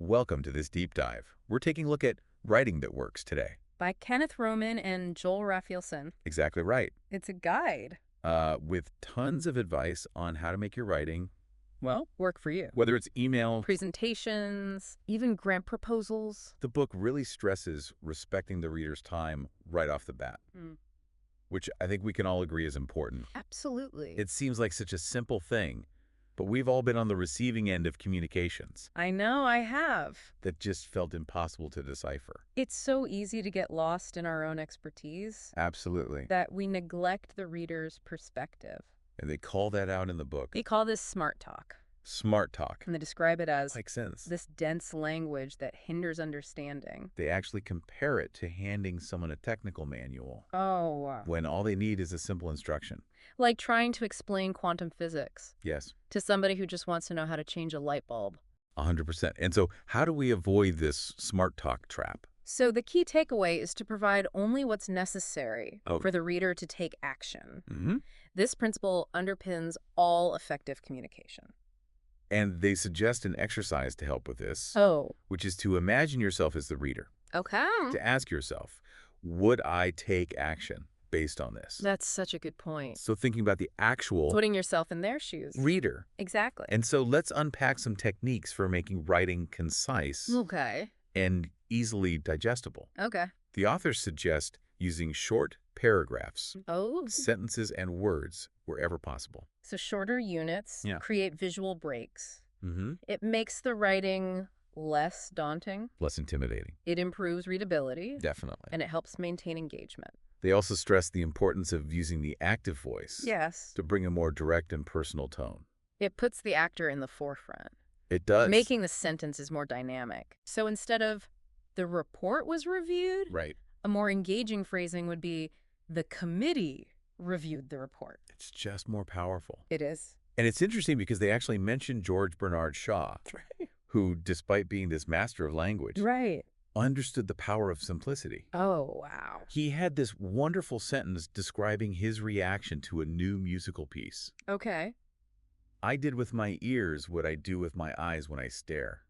Welcome to this deep dive. We're taking a look at writing that works today. By Kenneth Roman and Joel Raphaelson. Exactly right. It's a guide. With tons of advice on how to make your writing, Well, work for you. whether it's email. Presentations, even grant proposals. The book really stresses respecting the reader's time right off the bat, which I think we can all agree is important. Absolutely. It seems like such a simple thing, but we've all been on the receiving end of communications I know, I have. that just felt impossible to decipher. It's so easy to get lost in our own expertise Absolutely. that we neglect the reader's perspective. And they call that out in the book. They call this smart talk, Smart talk. and they describe it as Makes sense. this dense language that hinders understanding. They actually compare it to handing someone a technical manual Oh, wow. when all they need is a simple instruction. Like trying to explain quantum physics Yes, to somebody who just wants to know how to change a light bulb. 100%. And so how do we avoid this smart talk trap? So the key takeaway is to provide only what's necessary Oh. for the reader to take action. Mm-hmm. This principle underpins all effective communication. And they suggest an exercise to help with this, Oh. which is to imagine yourself as the reader, Okay. to ask yourself, would I take action based on this? That's such a good point. So thinking about the actual Putting yourself in their shoes. reader. Exactly. And so let's unpack some techniques for making writing concise Okay. and easily digestible. Okay. The authors suggest using short paragraphs, Oh. sentences, and words wherever possible. So shorter units Yeah. create visual breaks. Mm-hmm. It makes the writing less daunting. Less intimidating. It improves readability. Definitely. And it helps maintain engagement. They also stress the importance of using the active voice Yes. to bring a more direct and personal tone. It puts the actor in the forefront. It does. Making the sentences more dynamic. So instead of the report was reviewed, Right. a more engaging phrasing would be the committee reviewed the report. It's just more powerful. It is. And it's interesting because they actually mention George Bernard Shaw, who, despite being this master of language, Right. understood the power of simplicity. Oh, wow. He had this wonderful sentence describing his reaction to a new musical piece. Okay. I did with my ears what I do with my eyes when I stare.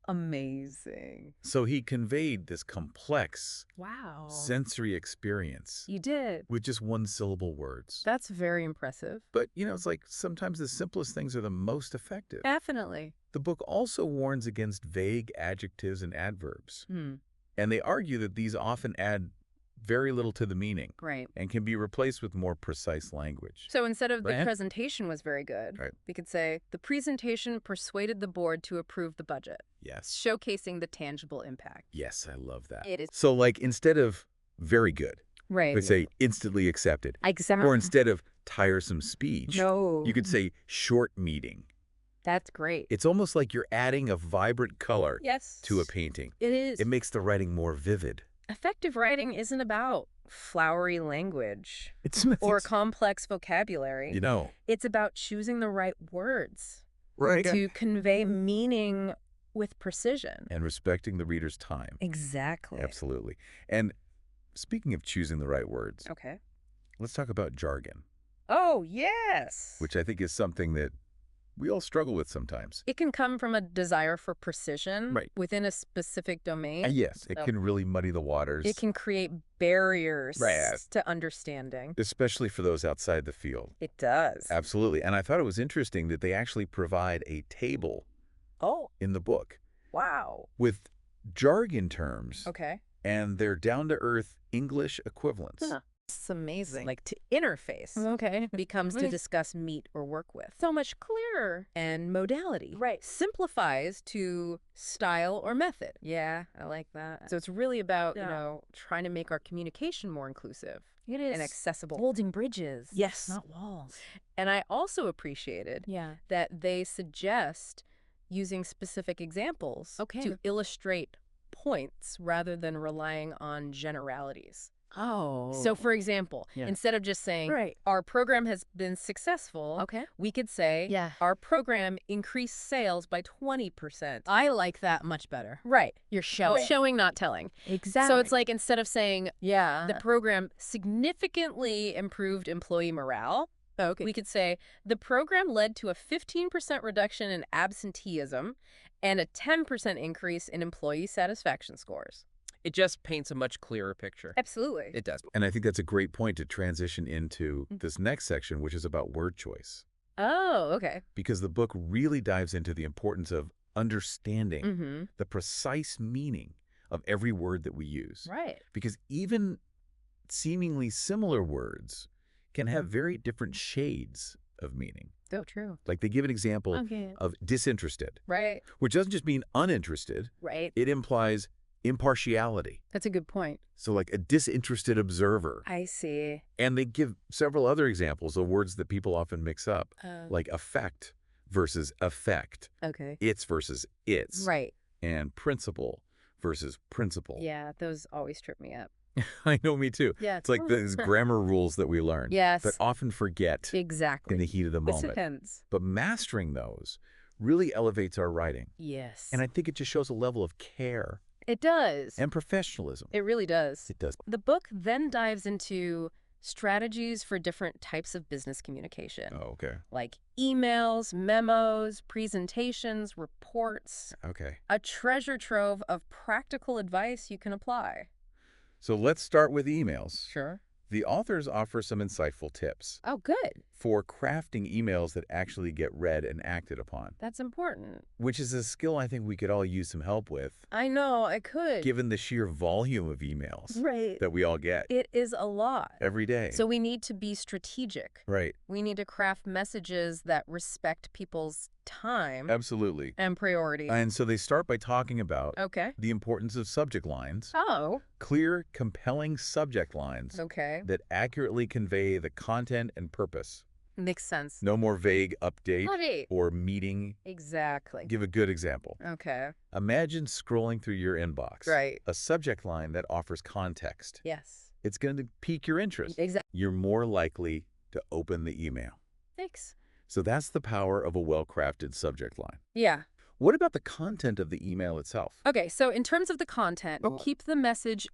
Amazing. So he conveyed this complex Wow. sensory experience You did. with just one-syllable words. That's very impressive. But, it's like sometimes the simplest things are the most effective. Definitely. The book also warns against vague adjectives and adverbs. Hmm. And they argue that these often add very little to the meaning Right. and can be replaced with more precise language. So instead of the Right. presentation was very good, Right. we could say the presentation persuaded the board to approve the budget, Yes. showcasing the tangible impact. Yes, I love that. It is. So like instead of very good, Right. we say instantly accepted. Exactly. Or instead of tiresome speech, No. you could say short meeting. That's great. It's almost like you're adding a vibrant color Yes. to a painting. It is. It makes the writing more vivid. Effective writing isn't about flowery language It's or complex vocabulary. It's about choosing the right words right. to convey meaning with precision. And respecting the reader's time. Exactly. Absolutely. And speaking of choosing the right words, Okay. let's talk about jargon, Oh, yes. which I think is something that we all struggle with sometimes. It can come from a desire for precision Right. within a specific domain. Yes, it So- can really muddy the waters, It can create barriers Right. to understanding. especially for those outside the field. It does. Absolutely. And I thought it was interesting that they actually provide a table Oh, in the book wow. with jargon terms Okay. and their down-to-earth English equivalents. Huh. It's amazing. Like to interface. Okay. Becomes to discuss, meet, or work with. So much clearer. And modality. Right. Simplifies to style or method. Yeah, I like that. So it's really about, trying to make our communication more inclusive. It is And accessible. building bridges. Yes. Not walls. And I also appreciated Yeah. that they suggest using specific examples Okay. to illustrate points rather than relying on generalities. Oh. So, for example, Yeah. instead of just saying, Right. our program has been successful, Okay. we could say, Yeah. our program increased sales by 20%. I like that much better. Right. You're showing. Showing, not telling. Exactly. So it's like instead of saying, yeah. the program significantly improved employee morale, okay. we could say, the program led to a 15% reduction in absenteeism and a 10% increase in employee satisfaction scores. It just paints a much clearer picture. Absolutely. It does. And I think that's a great point to transition into this next section, which is about word choice. Oh, okay. Because the book really dives into the importance of understanding the precise meaning of every word that we use. Right. Because even seemingly similar words can have very different shades of meaning. So true. Like they give an example of disinterested, Right. which doesn't just mean uninterested. Right. It implies impartiality. That's a good point. So like a disinterested observer. I see. And they give several other examples of words that people often mix up, like affect versus effect, Okay. it's versus its, Right. and principle versus principle. Yeah, those always trip me up. I know, me too. Yeah. It's like these grammar rules that we learn, Yes. but often forget Exactly. in the heat of the It moment. depends. But mastering those really elevates our writing. Yes. And I think it just shows a level of care It does. and professionalism. It really does. It does. The book then dives into strategies for different types of business communication, Oh, okay. like emails, memos, presentations, reports, Okay. a treasure trove of practical advice you can apply. So let's start with emails. Sure. The authors offer some insightful tips Oh, good. for crafting emails that actually get read and acted upon, That's important. which is a skill I think we could all use some help with, I know, I could. given the sheer volume of emails Right. that we all get It is a lot. every day. So we need to be strategic. Right. We need to craft messages that respect people's time Absolutely. and priority. And so they start by talking about Okay. the importance of subject lines, Oh, clear, compelling subject lines okay. that accurately convey the content and purpose. Makes sense. No more vague update Right. or meeting. Exactly. Give a good example. Okay. Imagine scrolling through your inbox. Right. A subject line that offers context. Yes. It's going to pique your interest. Exactly. You're more likely to open the email. Thanks. So that's the power of a well-crafted subject line. Yeah. What about the content of the email itself? Okay, so in terms of the content, Oh. keep the message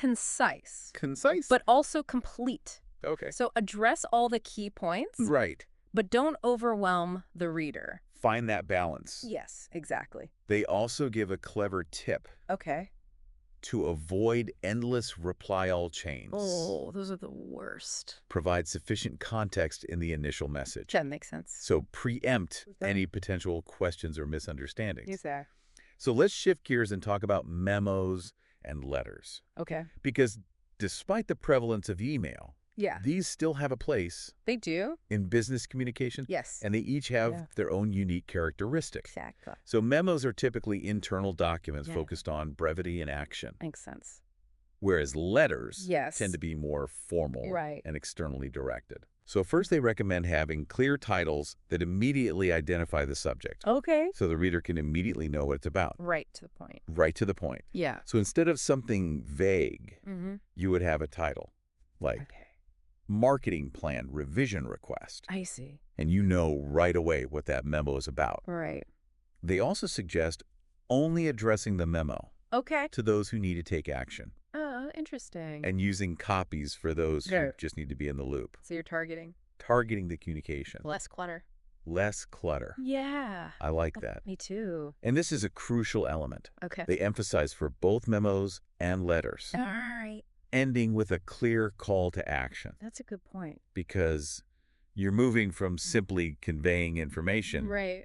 concise, Concise. but also complete. okay. So address all the key points, Right. but don't overwhelm the reader. Find that balance. Yes, exactly. They also give a clever tip Okay. to avoid endless reply-all chains. Oh, those are the worst. Provide sufficient context in the initial message. That makes sense. So preempt any potential questions or misunderstandings. there. So let's shift gears and talk about memos and letters. Okay. Because despite the prevalence of email, Yeah. these still have a place They do? in business communication, Yes. and they each have Yeah. their own unique characteristics. Exactly. So memos are typically internal documents Yeah. focused on brevity and action, Makes sense. whereas letters Yes. tend to be more formal Right. and externally directed. So first they recommend having clear titles that immediately identify the subject, Okay. so the reader can immediately know what it's about, Right to the point. right to the point. Yeah. So instead of something vague, Mm-hmm. you would have a title like Okay. Marketing Plan Revision Request, I see. and you know right away what that memo is about. Right. They also suggest only addressing the memo Okay. to those who need to take action Interesting. and using copies for those who Sure. just need to be in the loop. So you're targeting Targeting the communication. less clutter. Less clutter. Yeah. I like that. Me too. And this is a crucial element. Okay. They emphasize for both memos and letters, All right. ending with a clear call to action, That's a good point. because you're moving from simply conveying information Right.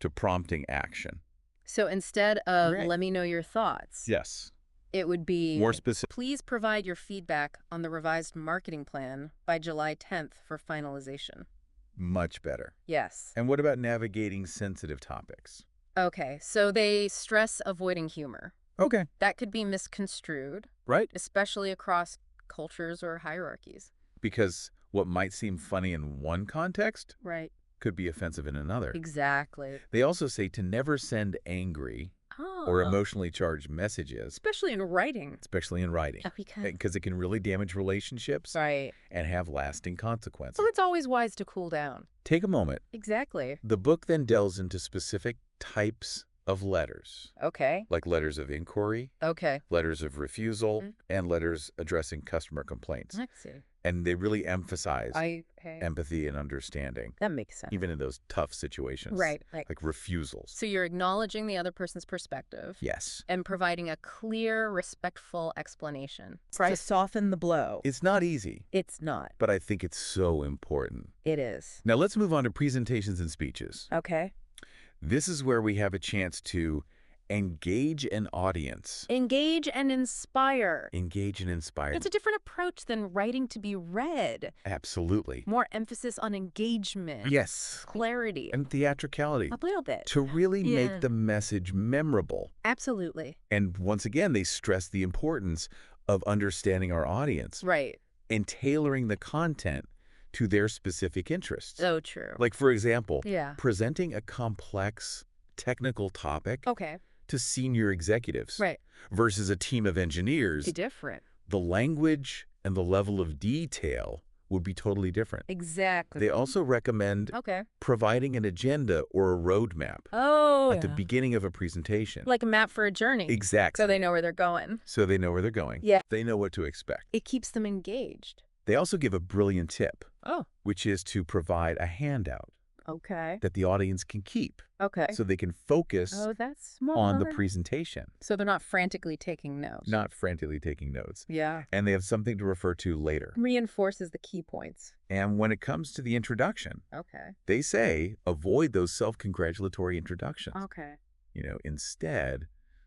to prompting action. So instead of Right. let me know your thoughts, Yes. it would be More specific. please provide your feedback on the revised marketing plan by July 10th for finalization. Much better. Yes. And what about navigating sensitive topics? Okay. So they stress avoiding humor. Okay. That could be misconstrued, Right? especially across cultures or hierarchies. Because what might seem funny in one context Right. could be offensive in another. Exactly. They also say to never send angry or emotionally charged messages, especially in writing. especially in writing, because it can really damage relationships Right. and have lasting consequences. So it's always wise to cool down. Take a moment. Exactly. The book then delves into specific types of letters, Okay. like letters of inquiry, Okay. letters of refusal, Mhm. and letters addressing customer complaints. I see. And they really emphasize Okay. empathy and understanding, That makes sense. even in those tough situations. Right. Like refusals. So you're acknowledging the other person's perspective. Yes. And providing a clear, respectful explanation. To soften the blow. It's not easy, It's not. but I think it's so important. It is. Now let's move on to presentations and speeches. Okay. This is where we have a chance to engage an audience. Engage and inspire. Engage and inspire. It's a different approach than writing to be read. Absolutely. More emphasis on engagement. Yes. Clarity. And theatricality. A little bit. To really Yeah. make the message memorable. Absolutely. And once again, they stress the importance of understanding our audience Right. and tailoring the content to their specific interests. So true. Like, for example, Yeah. presenting a complex technical topic Okay. to senior executives Right. versus a team of engineers, Be different. the language and the level of detail would be totally different. Exactly. They also recommend Okay. providing an agenda or a roadmap Oh, at the beginning of a presentation. like a map for a journey. Exactly. So they know where they're going. So they know where they're going. Yeah. They know what to expect. It keeps them engaged. They also give a brilliant tip, Oh. which is to provide a handout Okay. that the audience can keep Okay. so they can focus Oh, that's smart. on the presentation, So they're not frantically taking notes. not frantically taking notes. Yeah. And they have something to refer to later. Reinforces the key points. And when it comes to the introduction, Okay. they say avoid those self-congratulatory introductions. Okay. Instead,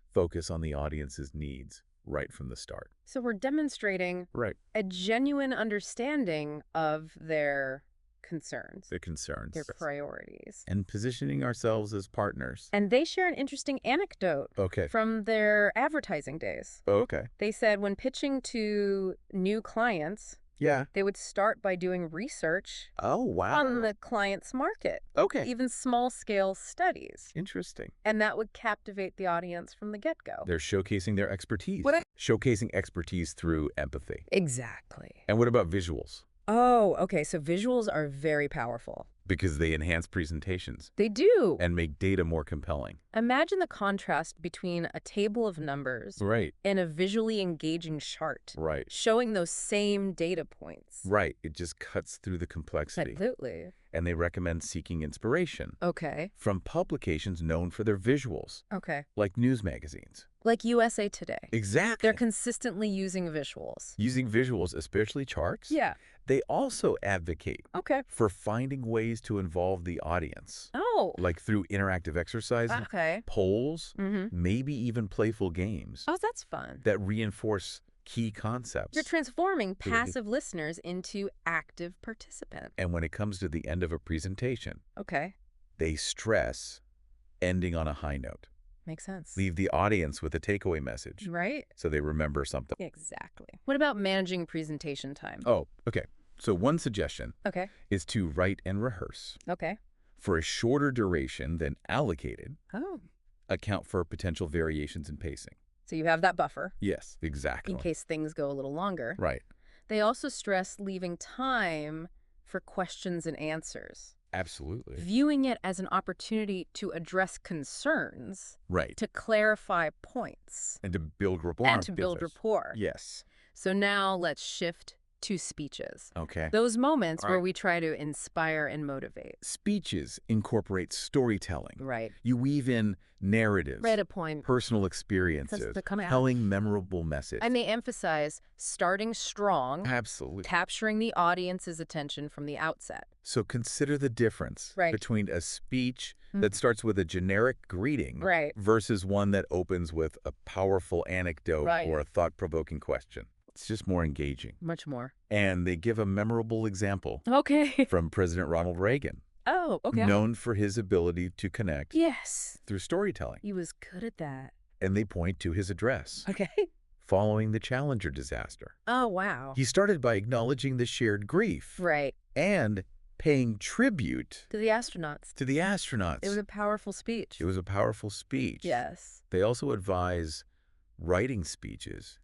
focus on the audience's needs right from the start. So we're demonstrating Right. a genuine understanding of their concerns, The concerns. their priorities. And positioning ourselves as partners. And they share an interesting anecdote Okay. from their advertising days. Oh, okay. They said when pitching to new clients, Yeah. they would start by doing research Oh, wow. on the client's market, Okay. even small-scale studies. Interesting. And that would captivate the audience from the get-go. They're showcasing their expertise. Showcasing expertise through empathy. Exactly. And what about visuals? Oh, okay. So visuals are very powerful. Because they enhance presentations They do. and make data more compelling. Imagine the contrast between a table of numbers Right. and a visually engaging chart, Right. showing those same data points. Right. It just cuts through the complexity. Absolutely. And they recommend seeking inspiration Okay. from publications known for their visuals, Okay. like news magazines. Like USA Today. Exactly. They're consistently using visuals. Using visuals, especially charts. Yeah. They also advocate Okay. for finding ways to involve the audience, Oh. like through interactive exercises, Okay. polls, Mm-hmm. maybe even playful games Oh, that's fun. that reinforce key concepts. You're transforming passive listeners into active participants. And when it comes to the end of a presentation, Okay. they stress ending on a high note. Makes sense. Leave the audience with a takeaway message Right? so they remember something. Exactly. What about managing presentation time? Oh, okay. So one suggestion Okay. is to write and rehearse Okay. for a shorter duration than allocated, Oh. account for potential variations in pacing. So you have that buffer Yes, exactly. in case things go a little longer. Right. They also stress leaving time for questions and answers, Absolutely. viewing it as an opportunity to address concerns, Right. to clarify points, And to build rapport. and to build with us. rapport. Yes. So now let's shift to speeches. Okay. Those moments All where right. we try to inspire and motivate. Speeches incorporate storytelling. Right. You weave in narratives, Right, a point. personal experiences, to come out. telling memorable message. And they emphasize starting strong, Absolutely. capturing the audience's attention from the outset. So consider the difference Right. between a speech that starts with a generic greeting Right. versus one that opens with a powerful anecdote Right. or a thought-provoking question. It's just more engaging. Much more. And they give a memorable example Okay. from President Ronald Reagan, Oh, okay. known for his ability to connect Yes. through storytelling. He was good at that. And they point to his address Okay. following the Challenger disaster. Oh, wow. He started by acknowledging the shared grief Right. and paying tribute To the astronauts. to the astronauts. It was a powerful speech. It was a powerful speech. Yes. They also advise writing speeches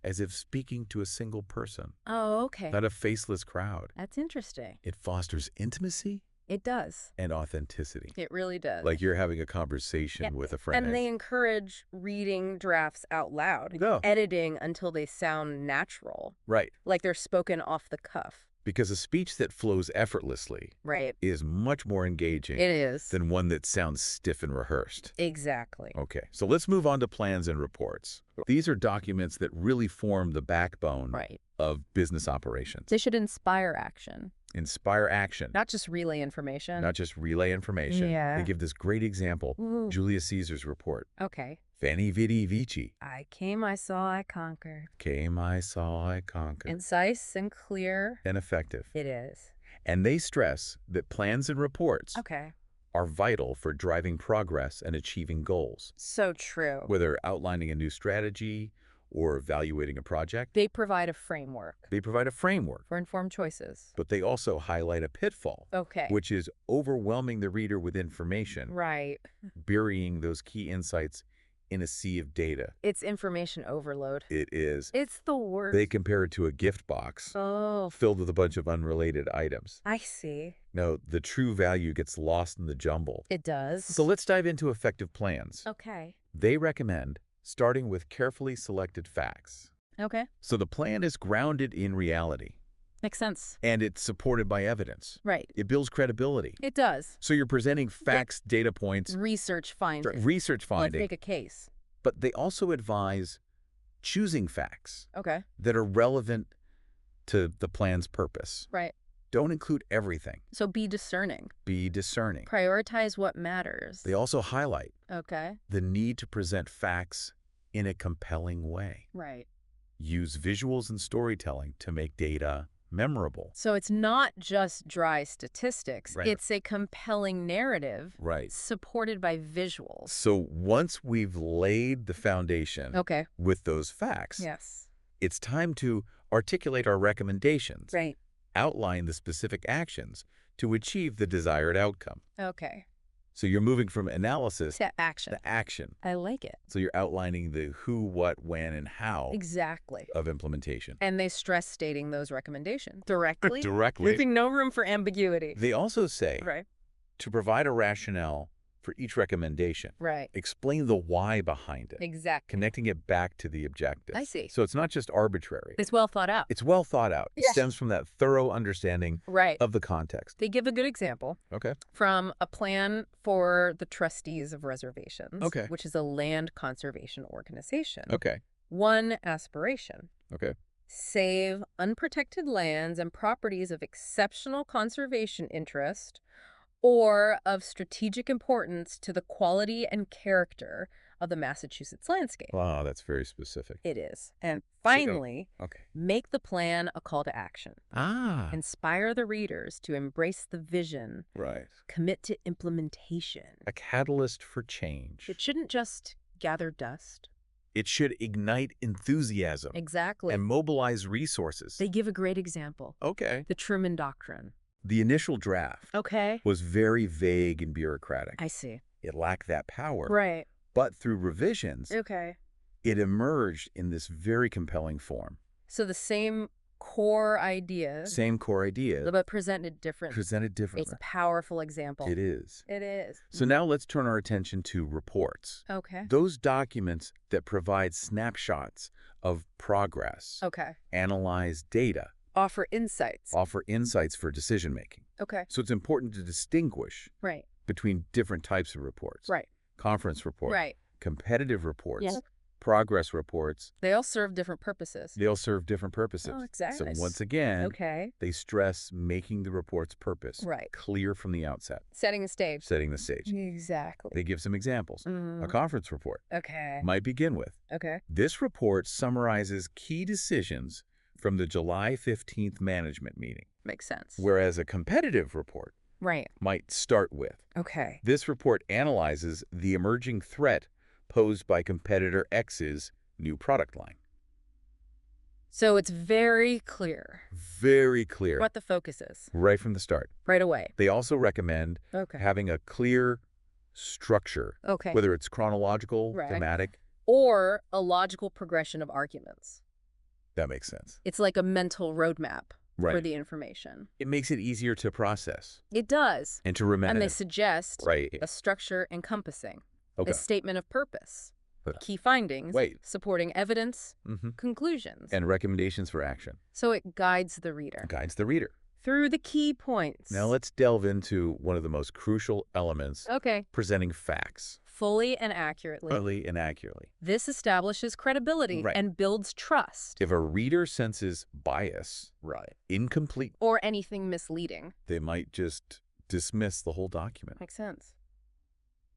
as if speaking to a single person, Oh, okay. not a faceless crowd. That's interesting. It fosters intimacy It does. and authenticity. It really does. Like you're having a conversation with a friend. And they encourage reading drafts out loud, No. editing until they sound natural, Right. like they're spoken off the cuff. Because a speech that flows effortlessly Right. is much more engaging It is. than one that sounds stiff and rehearsed. Exactly. Okay, so let's move on to plans and reports. These are documents that really form the backbone Right. of business operations. They should inspire action, Inspire action, not just relay information. not just relay information. Yeah. They give this great example, Ooh. Julius Caesar's report. Okay. Veni, vidi, vici. I came, I saw, I conquered. Came, I saw, I conquered. Concise and clear. And effective. It is. And they stress that plans and reports Okay. are vital for driving progress and achieving goals. So true. Whether outlining a new strategy or evaluating a project, They provide a framework they provide a framework, for informed choices. but they also highlight a pitfall, Okay. which is overwhelming the reader with information, Right. burying those key insights in a sea of data. It's information overload. It is. It's the worst. They compare it to a gift box Oh, filled with a bunch of unrelated items. I see. No, the true value gets lost in the jumble. It does. So let's dive into effective plans. Okay. They recommend starting with carefully selected facts. Okay. So the plan is grounded in reality, Makes sense. and it's supported by evidence. Right. It builds credibility. It does. So you're presenting facts, data points, Research findings. research Let's finding, make a case. but they also advise choosing facts Okay. that are relevant to the plan's purpose. Right. Don't include everything. So be discerning. Be discerning. Prioritize what matters. They also highlight Okay. the need to present facts in a compelling way. Right. Use visuals and storytelling to make data memorable. So it's not just dry statistics. Right. It's a compelling narrative Right. supported by visuals. So once we've laid the foundation Okay. with those facts, Yes. it's time to articulate our recommendations, Right. outline the specific actions to achieve the desired outcome. Okay. So you're moving from analysis To action. to action. I like it. So you're outlining the who, what, when, and how Exactly. of implementation. And they stress stating those recommendations directly, Directly. leaving no room for ambiguity. They also say Right. to provide a rationale for each recommendation. Right. Explain the why behind it, Exactly. connecting it back to the objective. I see. So it's not just arbitrary. It's well thought out. It's well thought out. It Yes. stems from that thorough understanding Right. of the context. They give a good example Okay. from a plan for the trustees of reservations, Okay. which is a land conservation organization. Okay. One aspiration: Okay. save unprotected lands and properties of exceptional conservation interest or of strategic importance to the quality and character of the Massachusetts landscape. Wow, that's very specific. It is. And finally, Okay. make the plan a call to action. Ah. Inspire the readers to embrace the vision, Right. commit to implementation. A catalyst for change. It shouldn't just gather dust. It should ignite enthusiasm Exactly. and mobilize resources. They give a great example. Okay. The Truman Doctrine. The initial draft Okay. was very vague and bureaucratic. I see. It lacked that power. Right. But through revisions, Okay. it emerged in this very compelling form. So the same core idea, Same core idea, but presented differently. presented It's differently. a powerful example. It is. It is. So now let's turn our attention to reports. Okay. Those documents that provide snapshots of progress, Okay. analyze data, Offer insights. offer insights for decision making. Okay. So it's important to distinguish Right. between different types of reports. Right. Conference report, Right. competitive reports, Yeah. progress reports. They all serve different purposes. They'll serve different purposes. Oh, exactly. So once again, Okay. they stress making the report's purpose Right. clear from the outset, Setting the stage. setting the stage. Exactly. They give some examples. Mm. A conference report Okay. might begin with, Okay. this report summarizes key decisions from the July 15th management meeting, Makes sense. whereas a competitive report Right. might start with, Okay. this report analyzes the emerging threat posed by competitor X's new product line. So it's very clear Very clear, what the focus is right from the start. right away. They also recommend Okay. having a clear structure, Okay. whether it's chronological, Right. thematic. Or a logical progression of arguments. That makes sense. It's like a mental roadmap. for the information. It makes it easier to process It does. and to remember. And they suggest Right. a structure encompassing, Okay. a statement of purpose, But- key findings, Wait. supporting evidence, Mm-hmm. conclusions. And recommendations for action. So it guides the reader Guides the reader. through the key points. Now let's delve into one of the most crucial elements, Okay. presenting facts. Fully and accurately. Fully and accurately. This establishes credibility Right. and builds trust. If a reader senses bias, incomplete, Or anything misleading. they might just dismiss the whole document. Makes sense.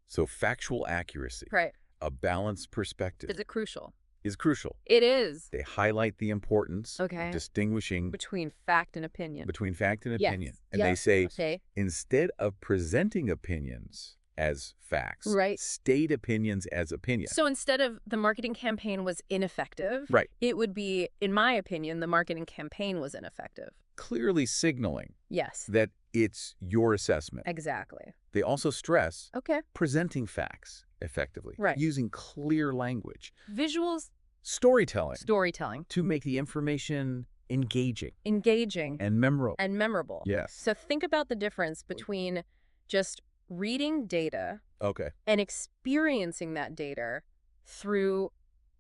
So factual accuracy, Right. a balanced perspective, Is it crucial? is crucial. It is. They highlight the importance Okay. of distinguishing Between fact and opinion. between fact and Yes. opinion. And Yes. they say, Okay. instead of presenting opinions as facts, Right. state opinions as opinions. So instead of the marketing campaign was ineffective, Right. it would be, in my opinion, the marketing campaign was ineffective. Clearly signaling Yes. that it's your assessment. Exactly. They also stress Okay. presenting facts effectively, Right. using clear language, Visuals, storytelling storytelling, to make the information engaging engaging, and memorable. and memorable. Yes. So think about the difference between just reading data Okay. and experiencing that data through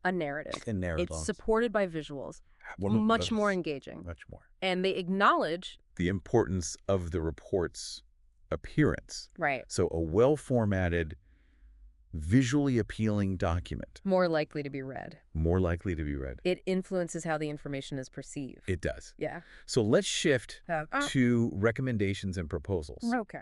a narrative. And narrative. It's supported by visuals, One of much those- more engaging. Much more. And they acknowledge, The importance of the report's appearance. right, So a well-formatted, visually appealing document, more likely to be read. more likely to be read. It influences how the information is perceived. It does. Yeah. So let's shift Uh, to recommendations and proposals. Okay.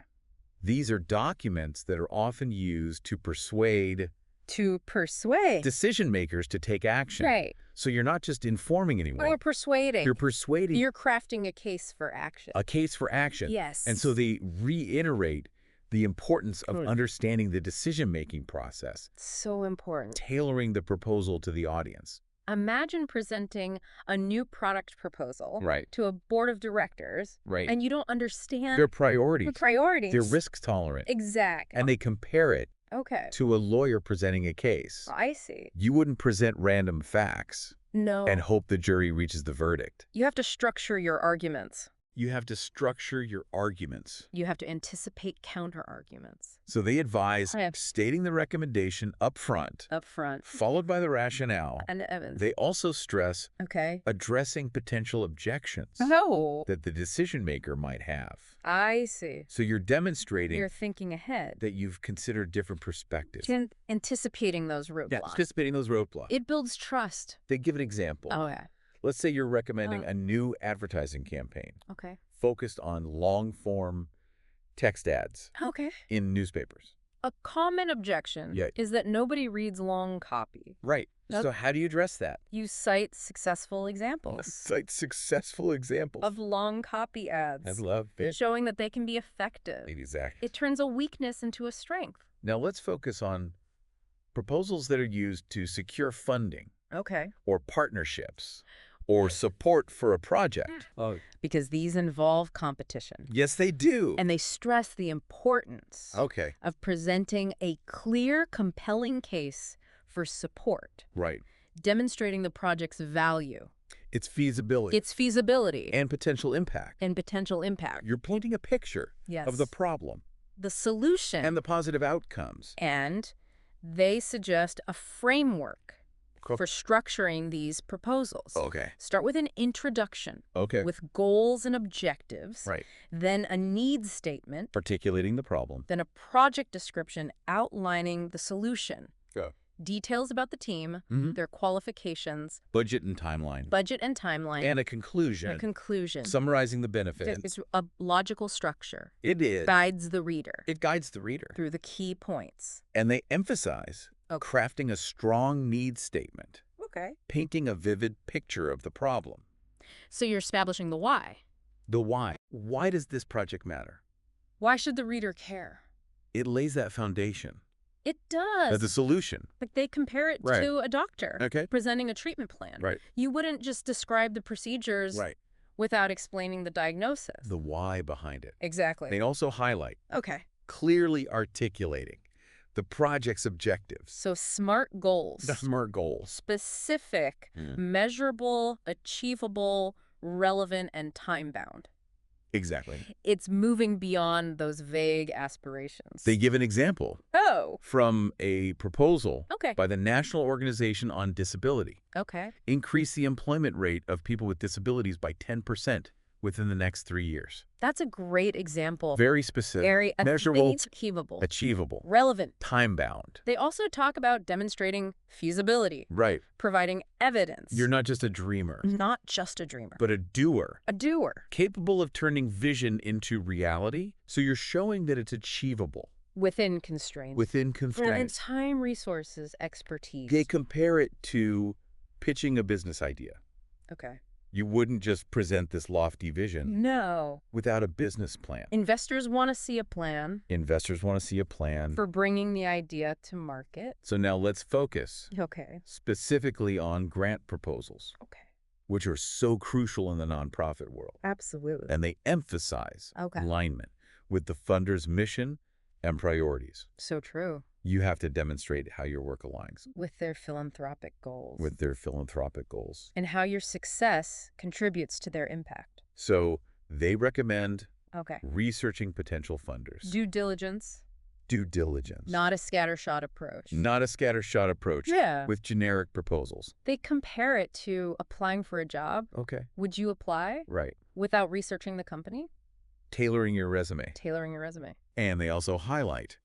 These are documents that are often used to persuade To persuade. decision makers to take action. Right. So you're not just informing anyone. Or persuading. You're persuading You're crafting a case for action. a case for action. Yes. And so they reiterate the importance of Good. understanding the decision-making process, So important. tailoring the proposal to the audience. Imagine presenting a new product proposal Right. to a board of directors, Right. and you don't understand Their priorities, the priorities. their risk tolerant, Exactly. and they compare it Okay. to a lawyer presenting a case. I see. You wouldn't present random facts No. and hope the jury reaches the verdict. You have to structure your arguments. You have to structure your arguments. You have to anticipate counter-arguments. So they advise Yeah. stating the recommendation up front, Up front. followed by the rationale. And evidence. They also stress Okay. addressing potential objections Oh. that the decision maker might have. I see. So you're demonstrating You're thinking ahead. that you've considered different perspectives. Anticipating those roadblocks. Yeah, anticipating those roadblocks. It builds trust. They give an example. Oh, yeah. Let's say you're recommending a new advertising campaign Okay. focused on long-form text ads Okay. in newspapers. A common objection Yeah. is that nobody reads long copy. Right. Yep. So how do you address that? You cite successful examples Cite successful examples. of long copy ads, I love it. showing that they can be effective. Exactly. It turns a weakness into a strength. Now let's focus on proposals that are used to secure funding Okay. or partnerships or support for a project. Oh, Because these involve competition. yes, they do. And they stress the importance Okay. of presenting a clear, compelling case for support, Right. demonstrating the project's value, Its feasibility its feasibility, and potential impact. and potential impact. You're painting a picture Yes. of the problem The solution. and the positive outcomes. And they suggest a framework Cool. for structuring these proposals. Okay. Start with an introduction Okay. with goals and objectives, Right. then a needs statement, Articulating the problem. then a project description outlining the solution, Go. details about the team, Mhm. their qualifications, Budget and timeline. budget and timeline, And a conclusion. a conclusion. Summarizing the benefits. It's a logical structure. It is. Guides the reader It guides the reader. through the key points. And they emphasize Okay. crafting a strong needs statement, Okay. painting a vivid picture of the problem. So you're establishing the why. The why. Why does this project matter? Why should the reader care? It lays that foundation It does. as the solution. Like they compare it Right. to a doctor Okay. presenting a treatment plan. Right. You wouldn't just describe the procedures Right. without explaining the diagnosis. The why behind it. Exactly. They also highlight Okay. clearly articulating the project's objectives. So SMART goals. The SMART goals. Specific, Mm. measurable, achievable, relevant and time-bound. Exactly. It's moving beyond those vague aspirations. They give an example Oh, from a proposal okay. by the National Organization on Disability. Okay. Increase the employment rate of people with disabilities by 10% within the next 3 years. That's a great example. Very specific, Very measurable, achievable, achievable, relevant. time-bound. They also talk about demonstrating feasibility, Right. providing evidence. You're not just a dreamer, not just a dreamer, but a doer. a doer Capable of turning vision into reality, so you're showing that it's achievable within constraints. within And constraints. time, resources, expertise. They compare it to pitching a business idea. Okay. You wouldn't just present this lofty vision No. without a business plan. Investors want to see a plan Investors want to see a plan. for bringing the idea to market. So now let's focus Okay. specifically on grant proposals, Okay. which are so crucial in the nonprofit world. Absolutely. And they emphasize Okay. alignment with the funder's mission and priorities. So true. You have to demonstrate how your work aligns With their philanthropic goals. with their philanthropic goals. and how your success contributes to their impact. So they recommend Okay. researching potential funders. Due diligence, Due diligence. not a scattershot approach. Not a scattershot approach Yeah. with generic proposals. They compare it to applying for a job. Okay. Would you apply Right. without researching the company? Tailoring your resume. Tailoring your resume. And they also highlight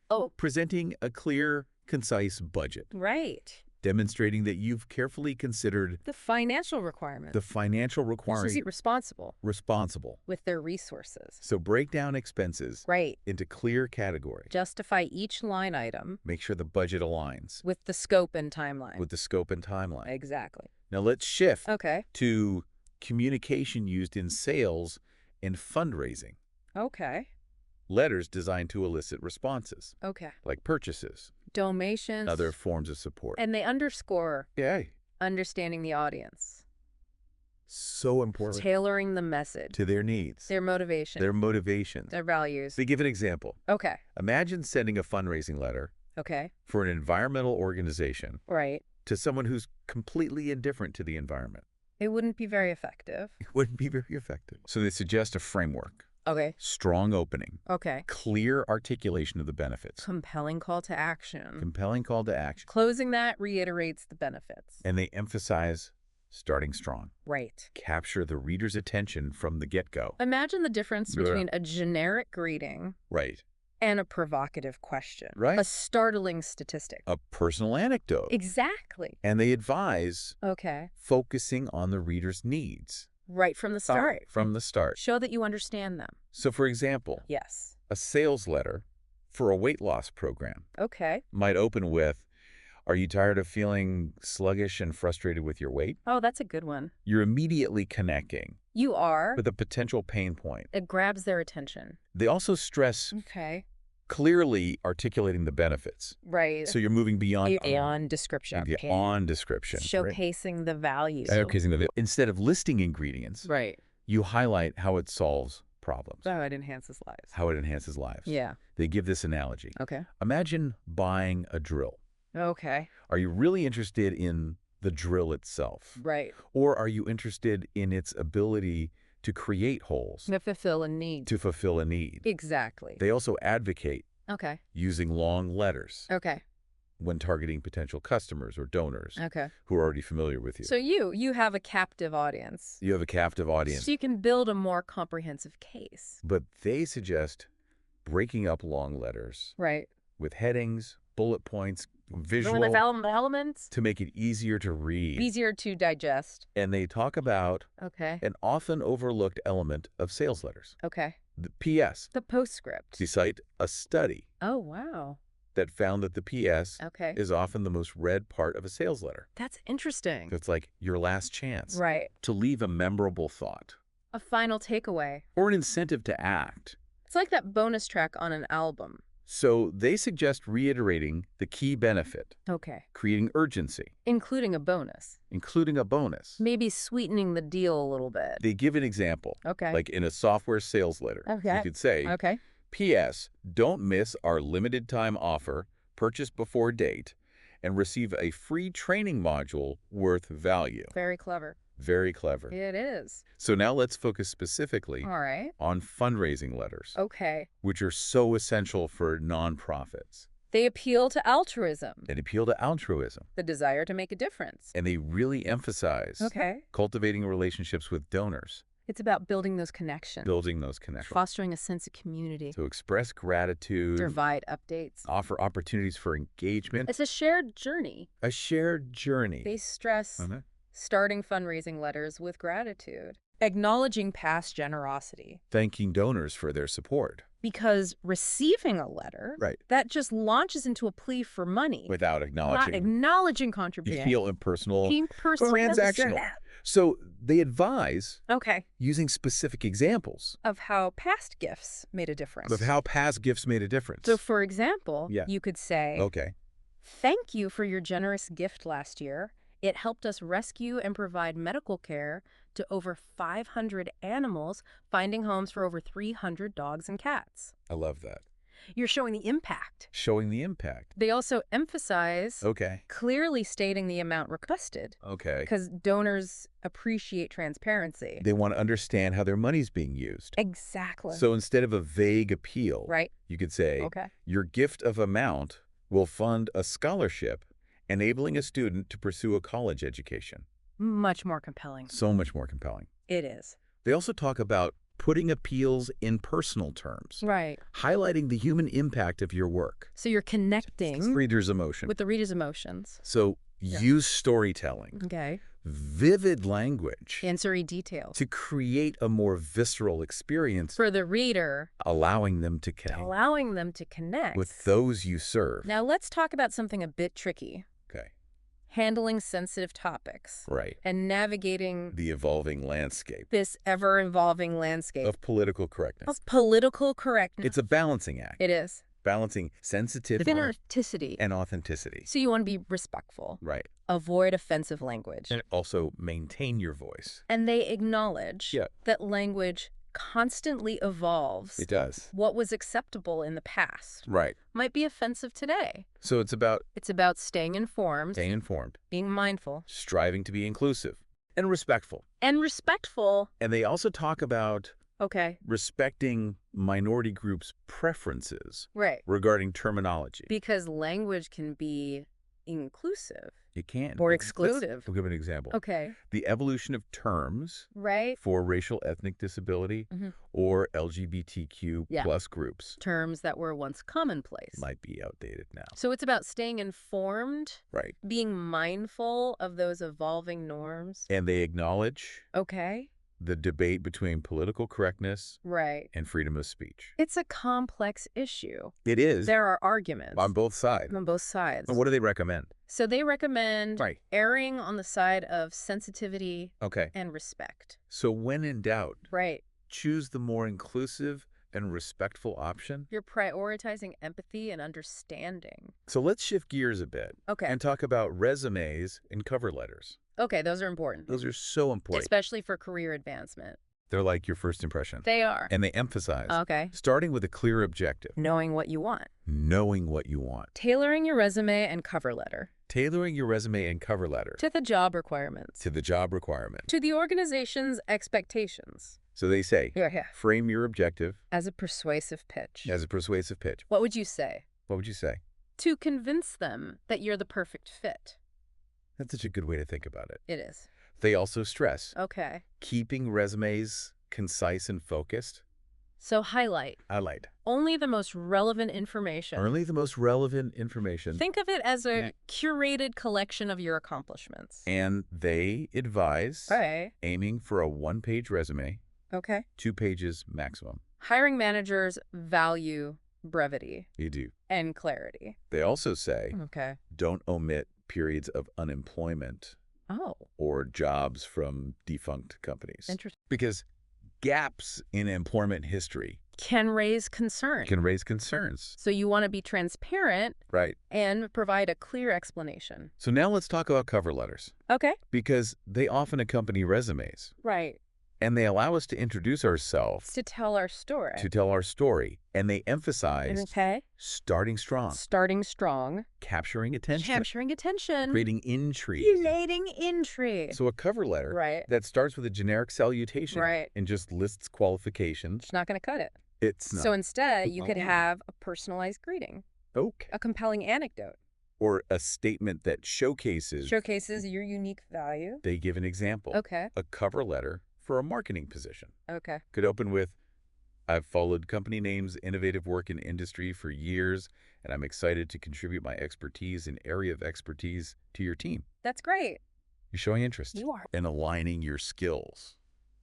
Oh, presenting a clear, concise budget, right. demonstrating that you've carefully considered The financial requirements. the financial Be requirement responsible responsible. with their resources. So break down expenses Right. into clear categories. Justify each line item Make sure the budget aligns with the scope and timeline. with the scope and timeline. Exactly. Now let's shift Okay. to communication used in sales and fundraising. Okay. Letters designed to elicit responses, Okay. like purchases, Donations. other forms of support. And they underscore Yay. understanding the audience, So important tailoring the message, to their needs, their motivation, their motivations. their values. They give an example. Okay. Imagine sending a fundraising letter Okay. for an environmental organization Right. to someone who's completely indifferent to the environment. It wouldn't be very effective. It wouldn't be very effective. So they suggest a framework, Okay. strong opening, Okay. clear articulation of the benefits, Compelling call to action. compelling call to action, Closing that reiterates the benefits. and they emphasize starting strong. Right. Capture the reader's attention from the get-go. Imagine the difference Yeah. between a generic greeting Right. and a provocative question. Right. A startling statistic. A personal anecdote. Exactly. And they advise Okay. focusing on the reader's needs Right from the start. from the start. Show that you understand them. So, for example, Yes. a sales letter for a weight loss program Okay. might open with, "Are you tired of feeling sluggish and frustrated with your weight?" Oh, that's a good one. You're immediately connecting You are. with a potential pain point. It grabs their attention. They also stress Okay. clearly articulating the benefits. Right. So you're moving beyond on description. the on description. right? Showcasing the value. Instead of listing ingredients, Right. you highlight how it solves problems, So it enhances lives. how it enhances lives. Yeah. They give this analogy. Okay. Imagine buying a drill. Okay. Are you really interested in the drill itself? Right. Or are you interested in its ability to create holes, To fulfill a need. to fulfill a need? Exactly. They also advocate Okay. using long letters Okay. when targeting potential customers or donors Okay. who are already familiar with you. So you have a captive audience. You have a captive audience. So you can build a more comprehensive case. But they suggest breaking up long letters Right. with headings, bullet points, visual, Elements. to make it easier to read. Easier to digest. And they talk about Okay. an often overlooked element of sales letters, Okay. the PS. The postscript. They cite a study Oh, wow. that found that the PS Okay. is often the most read part of a sales letter. That's interesting. So it's like your last chance Right. to leave a memorable thought A final takeaway. or an incentive to act. It's like that bonus track on an album. So they suggest reiterating the key benefit, Okay. creating urgency, Including a bonus. including a bonus. Maybe sweetening the deal a little bit. They give an example, Okay. like in a software sales letter. Okay. You could say, Okay. P.S. Don't miss our limited time offer, purchase before date, and receive a free training module worth value. Very clever. Very clever. It is. So now let's focus specifically All right. on fundraising letters, Okay. which are so essential for nonprofits. They appeal to altruism, They appeal to altruism, the desire to make a difference. and they really emphasize Okay. cultivating relationships with donors, It's about building those connections, building those connections, fostering a sense of community, to express gratitude, provide updates. offer opportunities for engagement, It's a shared journey. a shared journey. They stress Uh-huh. starting fundraising letters with gratitude, acknowledging past generosity. Thanking donors for their support. Because receiving a letter, Right. that just launches into a plea for money, Without not acknowledging. acknowledging You contribution. feel impersonal, Being personal. transactional. So they advise Okay. using specific examples Of how past gifts made a difference. of how past gifts made a difference. So, for example, Yeah. you could say, Okay. "Thank you for your generous gift last year. It helped us rescue and provide medical care to over 500 animals, finding homes for over 300 dogs and cats." I love that. You're showing the impact. Showing the impact. They also emphasize Okay. clearly stating the amount requested, Okay. because donors appreciate transparency. They want to understand how their money's being used. Exactly. So instead of a vague appeal, Right. you could say, Okay. your gift of amount will fund a scholarship enabling a student to pursue a college education. Much more compelling. So much more compelling. It is. They also talk about putting appeals in personal terms, Right. highlighting the human impact of your work. So you're connecting Reader's emotion. with the reader's emotions. So use storytelling, Okay. vivid language Sensory details. to create a more visceral experience, For the reader, allowing them to connect allowing them to connect. with those you serve. Now let's talk about something a bit tricky. Okay. Handling sensitive topics Right. and navigating The evolving landscape this ever-evolving landscape of political correctness. of political correctness. It's a balancing act, It is. balancing sensitivity Authenticity. and authenticity. So you want to be respectful. Right. Avoid offensive language. And also maintain your voice. And they acknowledge Yeah. that language constantly evolves. It does. What was acceptable in the past Right. might be offensive today. So it's about It's about staying informed, staying informed, being mindful, striving to be inclusive, and respectful. and respectful. And they also talk about Okay, respecting minority groups' preferences right. regarding terminology. Because language can be inclusive It can. or Let's exclusive. give an example. Okay, The evolution of terms right? for racial ethnic disability Mhm. or LGBTQ Yeah. plus groups Terms that were once commonplace. might be outdated now. So it's about staying informed, Right. being mindful of those evolving norms. And they acknowledge Okay, the debate between political correctness right. and freedom of speech. It's a complex issue. It is There are arguments on both sides. on both sides. And what do they recommend? So they recommend Right. erring on the side of sensitivity Okay. and respect. So when in doubt, Right. choose the more inclusive and respectful option. You're prioritizing empathy and understanding. So let's shift gears a bit Okay. and talk about resumes and cover letters. Okay, those are important. Those are so important. Especially for career advancement. They're like your first impression. They are. And they emphasize Okay. starting with a clear objective, Knowing what you want. knowing what you want, Tailoring your resume and cover letter tailoring your resume and cover letter to the job requirements. to the job requirement. To the organization's expectations. So they say, Yeah. frame your objective As a persuasive pitch. as a persuasive pitch. What would you say? What would you say? To convince them that you're the perfect fit. That's such a good way to think about it. It is. They also stress Okay. keeping resumes concise and focused. So highlight Highlight. only the most relevant information. Only the most relevant information. Think of it as a curated collection of your accomplishments. And they advise Okay. aiming for a one-page resume, Okay. 2 pages maximum. Hiring managers value brevity You do. and clarity. They also say Okay. don't omit periods of unemployment Oh, or jobs from defunct companies. interesting. Because gaps in employment history Can raise concern. can raise concerns. So you want to be transparent Right. and provide a clear explanation. So now let's talk about cover letters Okay. because they often accompany resumes. Right. And they allow us to introduce ourselves, To tell our story. to tell our story. And they emphasize Okay. starting strong, Starting strong. capturing attention, Capturing attention. creating intrigue. Creating intrigue. So a cover letter Right. that starts with a generic salutation Right. and just lists qualifications. It's not going to cut it. It's not. So instead, you could Oh. have a personalized greeting, Okay. a compelling anecdote, Or a statement that showcases. showcases your unique value. They give an example. Okay. A cover letter for a marketing position Okay. could open with, I've followed company names, innovative work in industry for years, and I'm excited to contribute my expertise and area of expertise to your team. That's great. You're showing interest You are. and aligning your skills.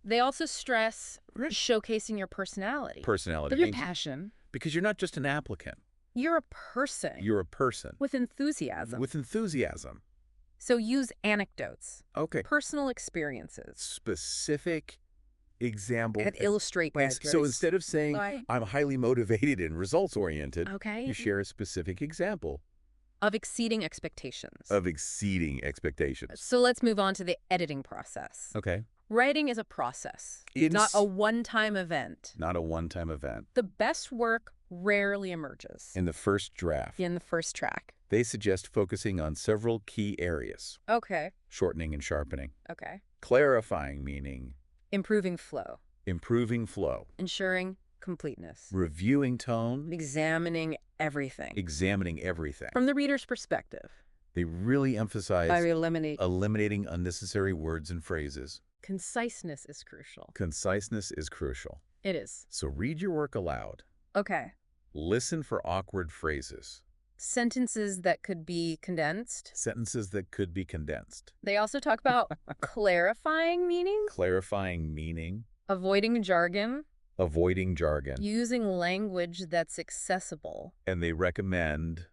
They also stress showcasing your personality. Personality. Your passion. Because you're not just an applicant. You're a person. You're a person. with enthusiasm. With enthusiasm. So use anecdotes, Okay. personal experiences Specific example. that illustrate And so instead of saying, Like- I'm highly motivated and results-oriented, Okay. you share a specific example of exceeding expectations. of exceeding expectations. So let's move on to the editing process. Okay. Writing is a process, It's not a one-time event. not a one-time event. The best work rarely emerges In the first draft, in the first track. they suggest focusing on several key areas, Okay. shortening and sharpening, Okay. clarifying meaning, Improving flow, improving flow, ensuring completeness, reviewing tone, examining everything examining everything. from the reader's perspective. They really emphasize I eliminate eliminating unnecessary words and phrases. conciseness is crucial. Conciseness is crucial. It is. So read your work aloud. Okay. Listen for awkward phrases, Sentences that could be condensed. sentences that could be condensed, They also talk about clarifying meaning, clarifying meaning, avoiding jargon, avoiding jargon, using language that's accessible. and they recommend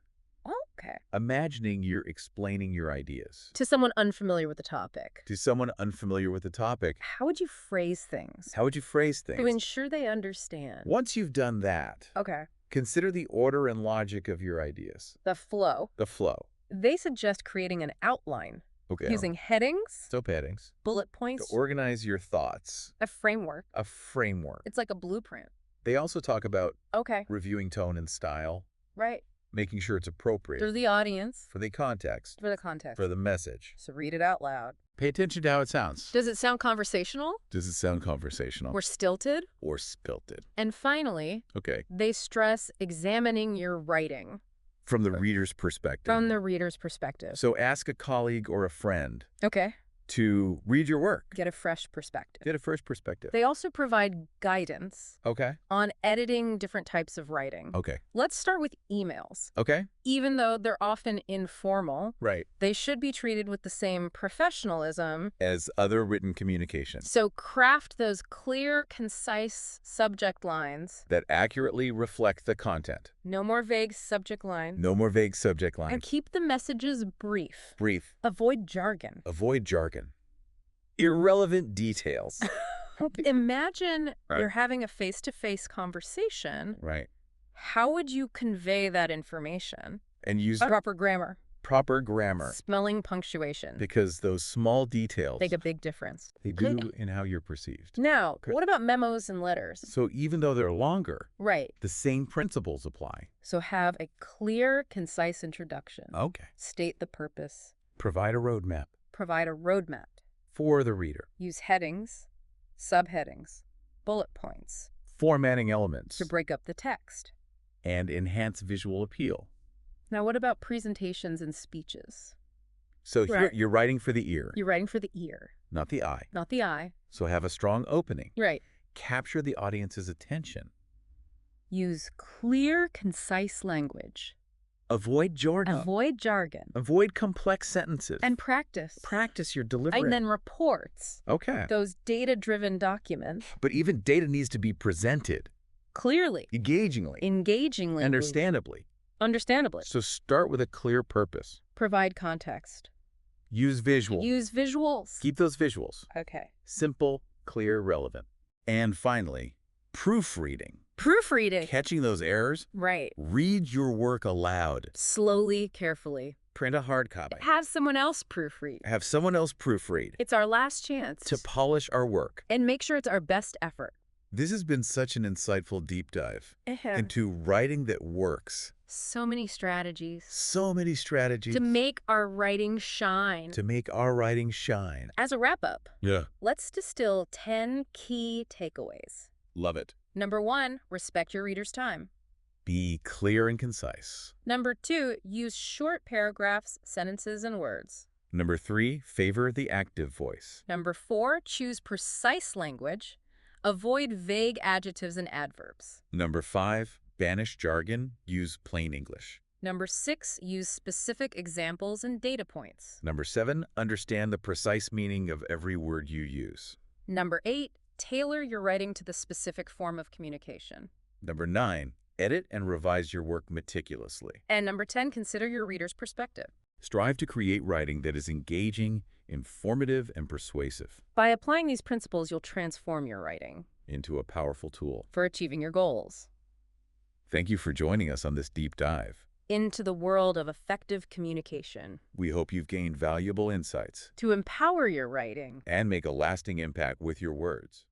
Okay. imagining you're explaining your ideas To someone unfamiliar with the topic. to someone unfamiliar with the topic. How would you phrase things How would you phrase to things? ensure they understand? Once you've done that, Okay. consider the order and logic of your ideas, The flow. the flow. They suggest creating an outline Okay. using headings, So headings. bullet To points, organize your thoughts, a framework. a framework. It's like a blueprint. They also talk about Okay. reviewing tone and style, Right. making sure it's appropriate For the audience, for the context, for the context. for the message. So read it out loud. Pay attention to how it sounds. Does it sound conversational Does it sound conversational or stilted? or spilted? And finally, Okay. they stress examining your writing From the reader's perspective. from the reader's perspective. So ask a colleague or a friend Okay. to read your work. Get a fresh perspective. Get a first perspective. They also provide guidance Okay. on editing different types of writing. Okay. Let's start with emails. Okay. Even though they're often informal, Right. they should be treated with the same professionalism. As other written communication So craft those clear, concise subject lines. that accurately reflect the content. No more vague subject lines. No more vague subject And lines. keep the messages brief. Brief. Avoid jargon. Avoid jargon. Irrelevant details. Imagine Right. you're having a face-to-face conversation. Right. How would you convey that information? And use Proper grammar, proper grammar. spelling, punctuation. Because those small details, Make a big difference. they do in how you're perceived. Now, Okay. what about memos and letters? So even though they're longer, Right. the same principles apply. So have a clear, concise introduction. Okay. State the purpose. Provide a roadmap Provide a roadmap. for the reader. Use headings, subheadings, bullet points Formatting elements to break up the text. and enhance visual appeal. Now, what about presentations and speeches? So here Right. you're writing for the ear, You're writing for the ear, not the eye. not the eye. So have a strong opening. Right. Capture the audience's attention. Use clear, concise language. Avoid jargon. Avoid jargon. Avoid complex sentences. And practice. practice your delivery. And then reports. Okay. Those data-driven documents. But even data needs to be presented Clearly. engagingly, Engagingly. understandably. Understandably. So start with a clear purpose. Provide context. Use visual. Use visuals. Keep those visuals Okay. simple, clear, relevant. And finally, proofreading. Proofreading. Catching those errors. Right. Read your work aloud. Slowly, carefully. Print a hard copy. Have someone else proofread. Have someone else proofread. It's our last chance. To polish our work. And make sure it's our best effort. This has been such an insightful deep dive into writing that works. So many strategies. So many strategies. To make our writing shine. To make our writing shine. As a wrap-up, Yeah. let's distill 10 key takeaways. Love it. Number 1, respect your reader's time. Be clear and concise. Number 2, use short paragraphs, sentences, and words. Number 3, favor the active voice. Number 4, choose precise language. Avoid vague adjectives and adverbs. Number 5, banish jargon. Use plain English. Number 6, use specific examples and data points. Number 7, understand the precise meaning of every word you use. Number 8, tailor your writing to the specific form of communication. Number 9, edit and revise your work meticulously. And number 10, consider your reader's perspective. Strive to create writing that is engaging, informative, and persuasive By applying these principles, you'll transform your writing into a powerful tool. for achieving your goals. Thank you for joining us on this deep dive. Into the world of effective communication. We hope you've gained valuable insights To empower your writing. and make a lasting impact with your words.